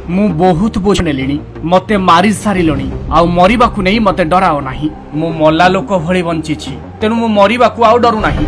मु बहुत बोझ नेलिणी मते मारी सारिलणी आउ मरिबाकू नहीं मते डराओ नाही। मु मल्ला लोक भली बंचिछि तेणु मु मरिबाकू आउ डरू नाही।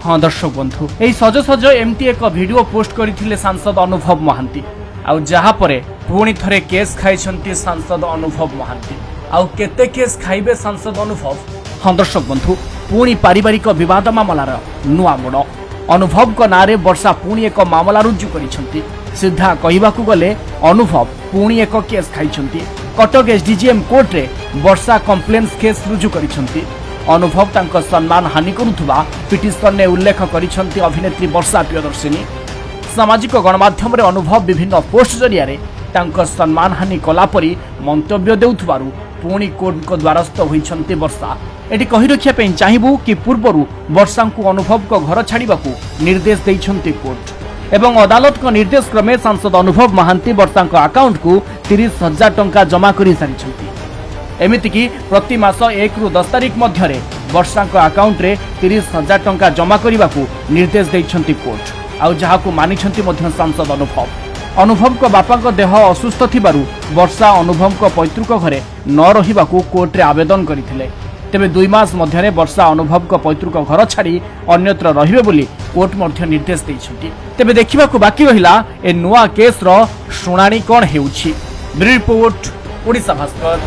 हाँ दर्शक बंधु एई सज सज एमती एक वीडियो पोस्ट करथिले सांसद अनुभव महांती आउ जहा परे पुणी थरे केस खाइछंती सांसद अनुभव महांती आउ केते केस खाइबे सांसद अनुभव। हाँ दर्शक बंधु पुणी पारिवारिक विवाद मामलार नुआ मोड़ अनुभव को नारे वर्षा पुणी एक मामला रुजु करिछंती। सीधा कहिबाकू गले अनुभव पुणी एक केस खाइछंती। कटक एसडीजीएम कोर्ट रे वर्षा कंप्लेन्स केस रुजु करिछंती। अनुभव तांको सम्मान हानि करुथुबा पिटिशन ने उल्लेख करिछंती अभिनेत्री वर्षा प्रियदर्शिनी। सामाजिक गणमाध्यम रे अनुभव विभिन्न पोस्ट जरिया रे तांको सम्मान हानि कला परी मंतव्य देउथुबारु पुणी कोर्ट को द्वारस्थ होइछंती वर्षा। एटी कहि रखिया पे चाहिबु कि पूर्वरु वर्षा को अनुभव को घर छाड़िबाकू निर्देश दैछंती कोर्ट एवं अदालत को निर्देश क्रमे सांसद अनुभव महांती वर्षा को अकाउंट को 30,000 टंका जमा करि सारिछंती। एमिति कि प्रति मास 1 रु 10 तारिख मध्यरे वर्षा को अकाउंट रे 30,000 टंका जमा करिबाकू निर्देश दैछंती कोर्ट आउ जहाकू मानिछंती मध्य सांसद अनुभव। अनुभव को बापा को देह असुस्थ थिबारु वर्षा अनुभव को पैतृक घरे न रहिबाकू कोर्ट रे आवेदन करिथिले। तेबे 2 मास मध्यरे वर्षा अनुभव को पैतृक घर छाड़ी अन्यत्र रहिबे बोली कोर्ट मध्य निर्देश दैछंती। तेबे देखिबाकू बाकी रहिला ए नुआ केस रो शुणाणी कोन हेउछि। रिपोर्ट ओडिशा भास्कर।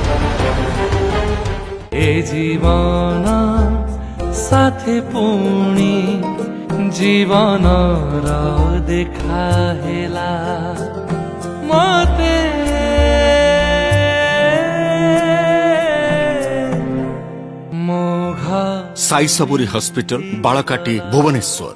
ए जीवन साथे पुणी जीवन र देखा हेला मते मोघ साई सबुरी हॉस्पिटल बालकाटी भुवनेश्वर।